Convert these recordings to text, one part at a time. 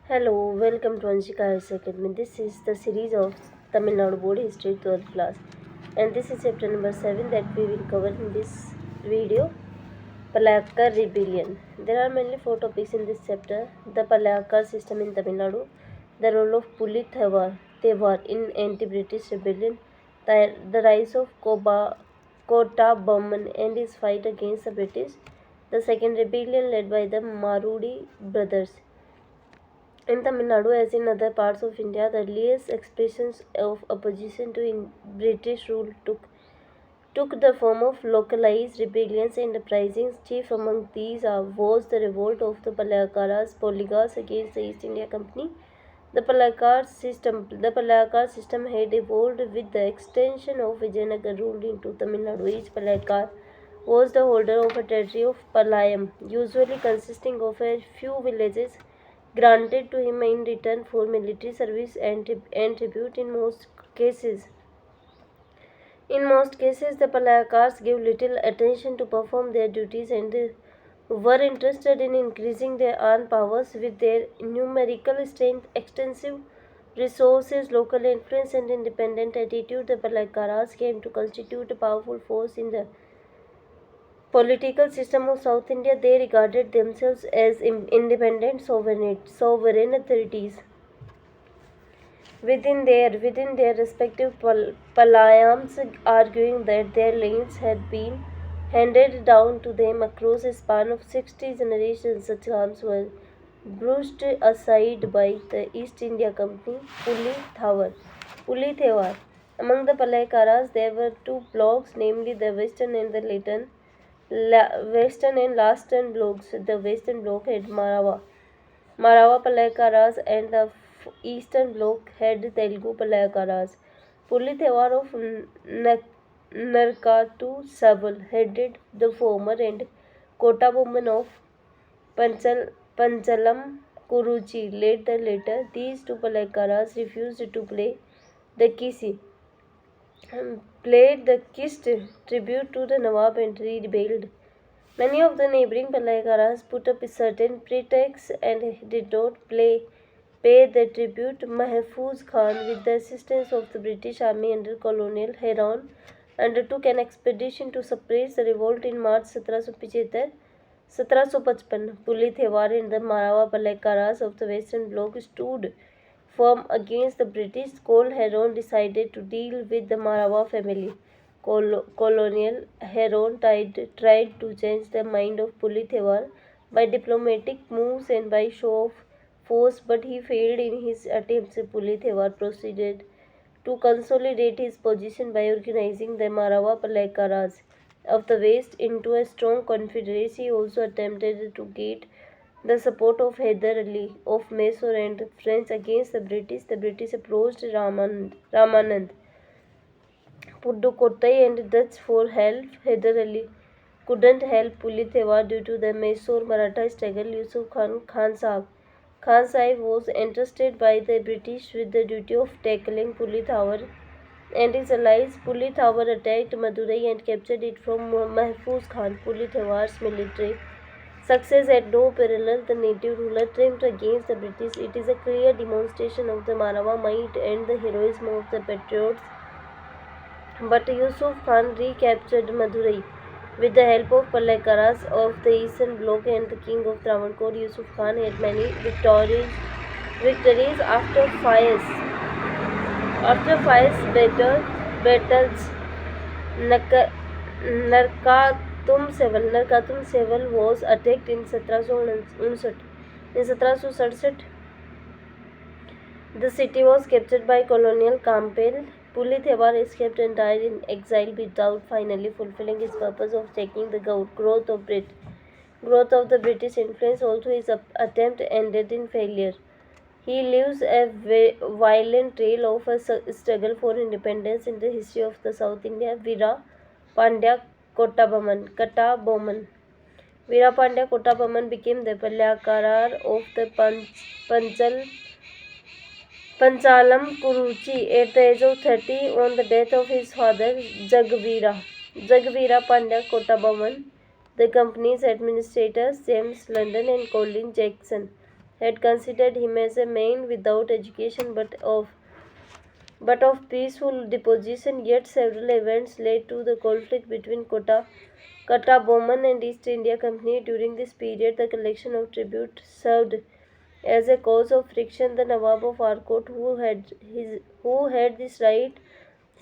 Hello, welcome to Anshika Higher Academy. This is the series of Tamil Nadu Board History 12th class, and this is chapter number 7 that we will cover in this video. Palakkar Rebellion. There are mainly 4 topics in this chapter: the Palakkar system in Tamil Nadu, the role of Puli Tewar in anti-British rebellion, the rise of Kota Bomman and his fight against the British, the second rebellion led by the Marudi brothers. In Tamil Nadu, as in other parts of India, the earliest expressions of opposition to British rule took the form of localized rebellions and uprisings. Chief among these was the revolt of the Poligas against the East India Company. The Palakkar system had evolved with the extension of Vijayanagar rule into Tamil Nadu. Each Palakkar was the holder of a territory of Palayam, usually consisting of a few villages granted to him in return for military service and tribute. In most cases, the Palakkars gave little attention to perform their duties and were interested in increasing their armed powers. With their numerical strength, extensive resources, local influence, and independent attitude, the Palakkars came to constitute a powerful force in the political system of South India. They regarded themselves as independent sovereign authorities within their respective palayams, arguing that their lands had been handed down to them across a span of 60 generations. Such claims were brushed aside by the East India Company. Puli Thewar. Among the Palayakaras, there were two blocks, namely the Western and the Western and Lastern blocks. The Western block had Marawa Palayakaras, and the Eastern Bloc had Telugu Palayakaras. Puli Thewar of Narkatu Sabal headed the former, and Kota Bomman of Panchalam Kuruchi led the latter. These two Palayakaras refused to the kisi, played the kist tribute to the Nawab and rebelled. Many of the neighboring Palayakaras put up certain pretexts and did not pay the tribute. Mahfuz Khan, with the assistance of the British Army under Colonel Heron, undertook an expedition to suppress the revolt in March 1755. Puli Thewar and the Marawa Palayakaras of the Western Bloc stood firm against the British. Col Heron decided to deal with the Marawa family. Colonel Heron tried to change the mind of Puli Thewar by diplomatic moves and by show of force, but he failed in his attempts. Puli Thewar proceeded to consolidate his position by organizing the Marawa Palayakaras of the West into a strong confederacy. He also attempted to get the support of Hyder Ali of Mysore and French against the British. The British approached Ramanand Puddukottai and Dutch for help. Hyder Ali couldn't help Puli Thewar due to the Mysore-Maratha struggle. Yusuf Khan Sahib was entrusted by the British with the duty of tackling Puli Thewar and his allies. Puli Thewar attacked Madurai and captured it from Mahfuz Khan. Puli Thewar's military success had no parallel. The native ruler triumphed against the British. It is a clear demonstration of the Marawa might and the heroism of the patriots. But Yusuf Khan recaptured Madurai with the help of Palayakaras of the Eastern Bloc and the king of Travancore. Yusuf Khan had many victories after battles. Narkatum Seval was attacked in 1767. In 1767, the city was captured by Colonel Campbell. Puli Thewar escaped and died in exile without finally fulfilling his purpose of checking the growth of the British influence. Also, his attempt ended in failure. He leaves a violent trail of a struggle for independence in the history of the South India. Veera Pandya Kottabomman. Veera Pandya Kottabomman became the Palayakara of the Panchalam Kuruchi at the age of 30 on the death of his father Jagveera Pandya Kottabomman. The company's administrators, James London and Colin Jackson, had considered him as a man without education but of peaceful disposition, yet several events led to the conflict between Kata Bowman and East India Company. During this period, the collection of tribute served as a cause of friction. The Nawab of Arcot, who had this right,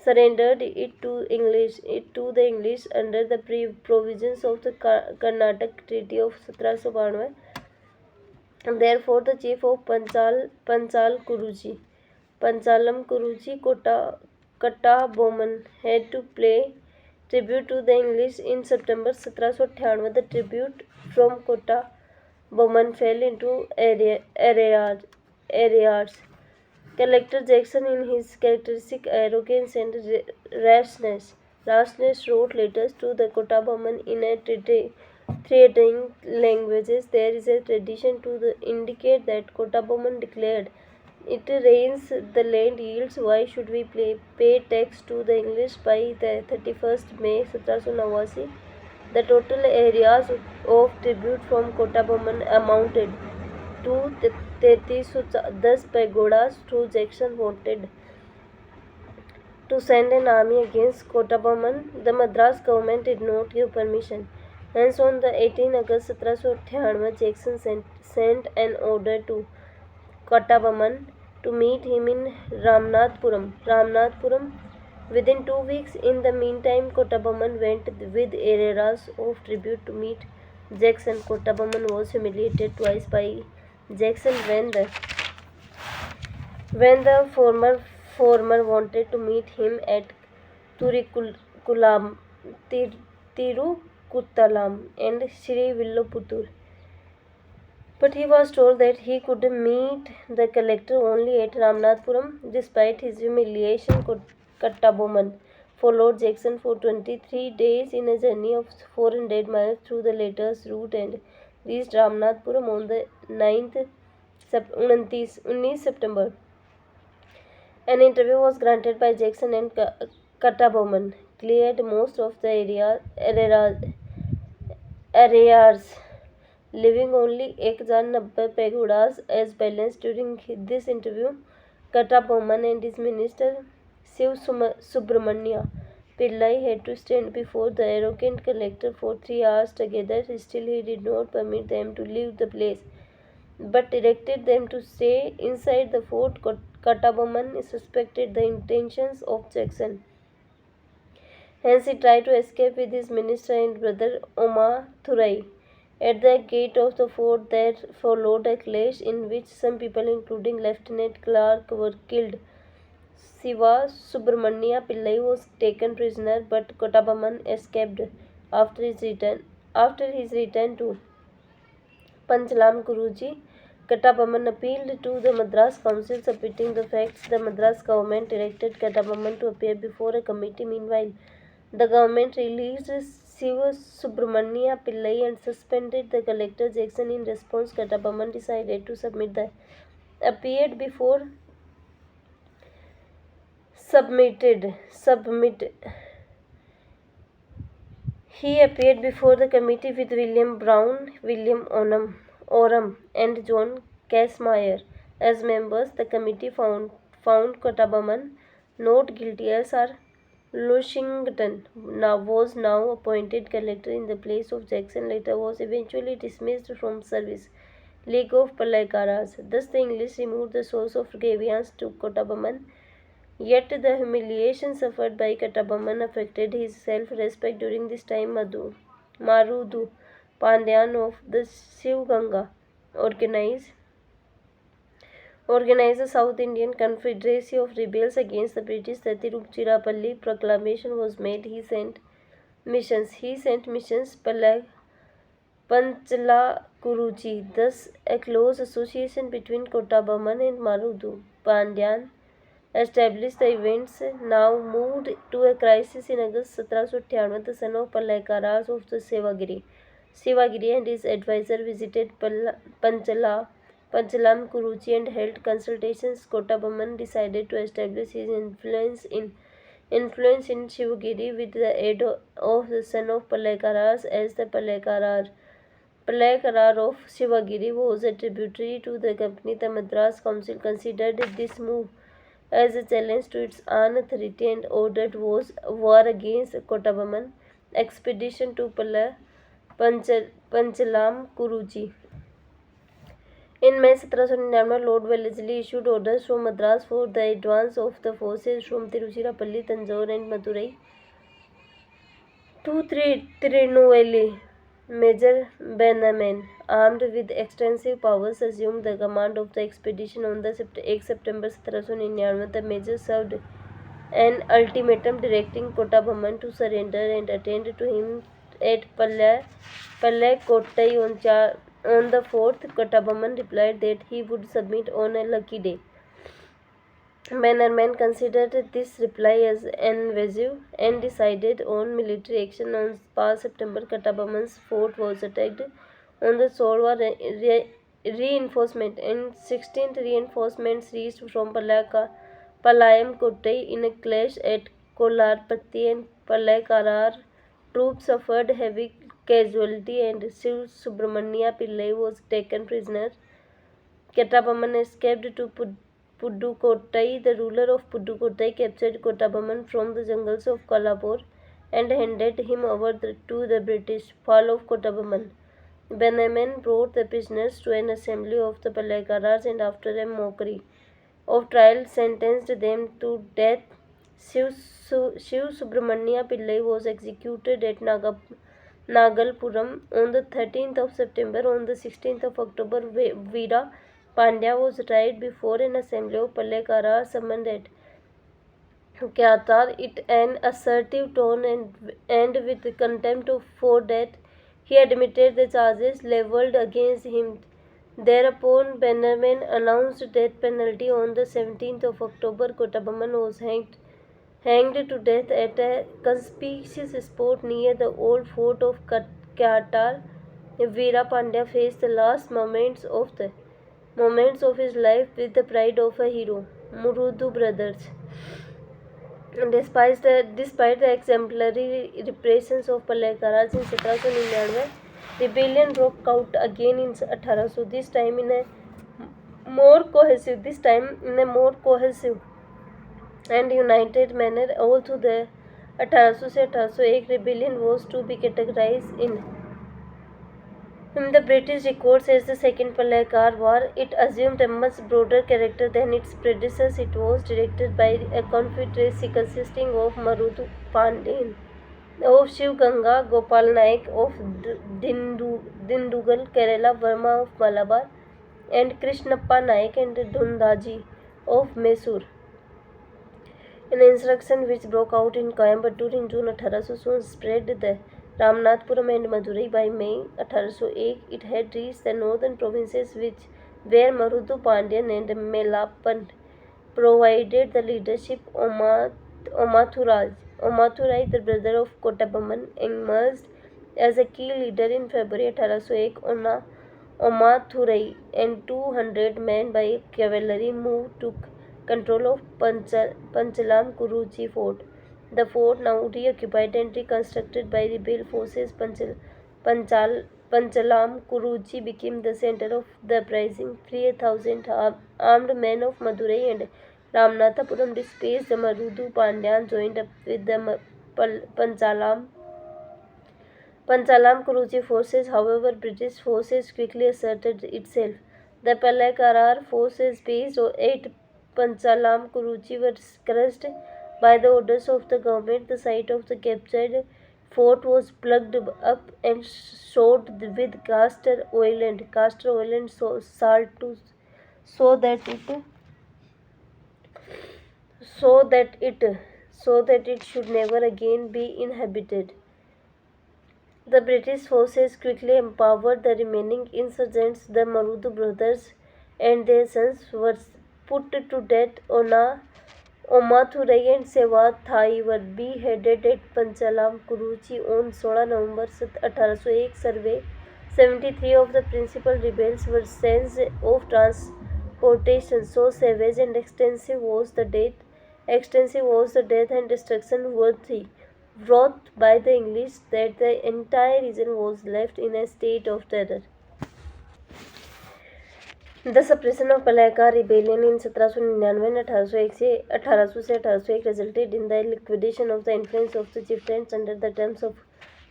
surrendered it to the English under the provisions of the Karnataka Treaty of 1792. Therefore, the chief of Panchalam Kuruji Kata Bowman had to pay tribute to the English in September 1798. The tribute from Kata Bowman fell into arrears. Collector Jackson, in his characteristic arrogance and rashness, wrote letters to the Kota Bowman in a threatening languages. There is a tradition to indicate that Kota Bowman declared, "It rains, the land yields. Why should we pay tax to the English?" By the 31st May 1789, the total areas of tribute from Kota Bowman amounted to 3310 pagodas. Though Jackson wanted to send an army against Kota Bowman, the Madras government did not give permission. Hence, on the 18th August 1798, Jackson sent an order to Kota Bowman to meet him in Ramnathpuram. Within 2 weeks, in the meantime, Kota Bowman went with arrears of tribute to meet Jackson. Kota Bowman was humiliated twice by Jackson when the former wanted to meet him at Tirukulam and Srivilluputur. But he was told that he could meet the collector only at Ramnathpuram. Despite his humiliation, Kata Bowman followed Jackson for 23 days in a journey of 400 miles through the latter's route and reached Ramnathpuram on the 19th September. An interview was granted by Jackson, and Kata Bowman cleared most of the arrears, leaving only 1090 pagodas as balance. During this interview, Kata Bowman and his minister Shiv Subramania Pillai had to stand before the arrogant collector for 3 hours together. Still, he did not permit them to leave the place, but directed them to stay inside the fort. Kata Bowman suspected the intentions of Jackson. Hence, he tried to escape with his minister and brother Oma Thurai. At the gate of the fort, there followed a clash in which some people, including Lieutenant Clark, were killed. Siva Subramania Pillai was taken prisoner, but Kota Bowman escaped after his return. After his return to Panchalam Guruji, Kata Bowman appealed to the Madras Council, submitting the facts. The Madras government directed Kata Bowman to appear before a committee. Meanwhile, the government released Shiva Subramania Pillai and suspended the collector Jackson. In response, Kata Bowman decided to submit. He appeared before the committee with William Brown, William Oram, and John Casimir as members. The committee found Kata Bowman not guilty. S.R. Lushington was now appointed collector in the place of Jackson. Later was eventually dismissed from service. League of Palaikaras. Thus, the English removed the source of grievance to Kota Bowman. Yet the humiliation suffered by Kata Bowman affected his self-respect. During this time, Marudu Pandyan of the Shiv Ganga organized a South Indian Confederacy of rebels against the British. The Tiruchirappalli Proclamation was made. He sent missions. Panchala Kuruji. Thus, a close association between Kota Bowman and Marudu Pandyan established. The events now moved to a crisis in August 1798. The son of Palaikaras of the Sivagiri and his advisor visited Panchalam Kuruchi and held consultations. Kota Bowman decided to establish his influence in Shivagiri with the aid of the son of Palaikaras as the Palaikarar Palakarar of Shivagiri was a tributary to the company. The Madras Council considered this move as a challenge to its own authority and ordered war against Kottaboman expedition to Panchalam Kuruchi. In May 1799, Lord Wellesley issued orders from Madras for the advance of the forces from Tiruchirappalli, Tanjore and Madurai to Tirunelveli. Major Bannerman, armed with extensive powers, assumed the command of the expedition on the 1 September 1799. The major served an ultimatum directing Kottaboman to surrender and attend to him at Pallakottai on the 4th. Kottaboman replied that he would submit on a lucky day. Bannerman considered this reply as invasive and decided on military action. On 5 September, Kottaboman's fort was attacked. On the Solwa reinforcement and 16th reinforcements reached from Palayam Kottai in a clash at Kolarpatti and Palakarar. Troops suffered heavy casualty and Shiv Subramania Pillai was taken prisoner. Kottaboman escaped to Puddukottai. The ruler of Puddukottai captured Kottaboman from the jungles of Kolhapur and handed him over to the British. Fall of Kottaboman. Bannerman brought the prisoners to an assembly of the Palakarars and after a mockery of trial sentenced them to death. Shiv Subramania Pillai was executed at Nagalpuram on the 13th of September. On the 16th of October, Veera Pandya was tried before an assembly of Pallakarar summoned at Kyatar. It an assertive tone and with contempt for death, he admitted the charges levelled against him. Thereupon, Bannerman announced death penalty. On the 17th of October, Kottaboman was hanged to death at a conspicuous spot near the old fort of Kyatar. Veera Pandya faced the last moments of his life with the pride of a hero. Murudhu brothers. Despite the exemplary repressions of Palakarars in 1799, rebellion broke out again in 1800. This time in a more cohesive and united manner. Although the 1800 से 1801 rebellion was to be categorized in the British records as the Second Palakar War, it assumed a much broader character than its predecessors. It was directed by a confederacy consisting of Marudhu Pandyan, of Shiv Ganga, Gopal Naik of Dindugal, Kerala, Verma of Malabar, and Krishnappa Naik and Dhundaji of Mysore. An insurrection which broke out in Coimbatore in June 1800 soon spread the Ramnathpuram and Madurai. By May 1801, it had reached the northern provinces, where Marudhu Pandyan and Melappan provided the leadership. Omathurai, the brother of Kottaboman, emerged as a key leader in February 1801. Omathurai and 200 men by cavalry took control of Panchalam Kuruchi fort. The fort, now reoccupied and reconstructed by rebel forces, Panchalam Kuruchi became the center of the uprising. 3,000 armed men of Madurai and Ramnathapuram displaced. The Marudhu Pandyan joined up with the Panchalam Kuruchi forces. However, British forces quickly asserted itself. The Palakarar forces based at Panchalam Kuruchi were crushed by the orders of the government. The site of the captured fort was plugged up and shot with castor oil and salt so that it should never again be inhabited. The British forces quickly empowered the remaining insurgents. The Marudhu brothers and their sons were put to death. Omathurai and Sewa Thai were beheaded at Panchalam Kuruchi on 16 November 1801. 73 of the principal rebels were sentenced of transportation. So savage and extensive was the death and destruction worthy wrought by the English that the entire region was left in a state of terror. The suppression of Palaicar rebellion in 1799 and 1801 से 1801 resulted in the liquidation of the influence of the chieftains under the terms of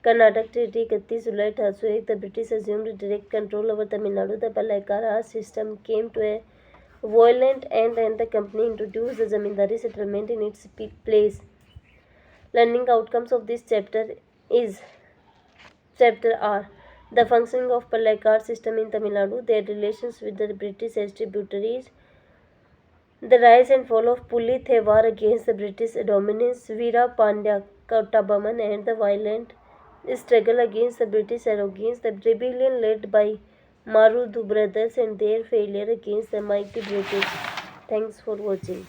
Carnatic Treaty. 31 July 1801 the British assumed direct control over Tamil Nadu. The Palaicar system came to a violent end and the company introduced the Zamindari settlement in its place. Learning outcomes of this chapter is Chapter R. The functioning of Palaicar system in Tamil Nadu, their relations with the British as tributaries, the rise and fall of Puli war against the British dominance, Veera Pandya Kattabaman, and the violent struggle against the British arrogance, the rebellion led by Marudu brothers and their failure against the mighty British. Thanks for watching.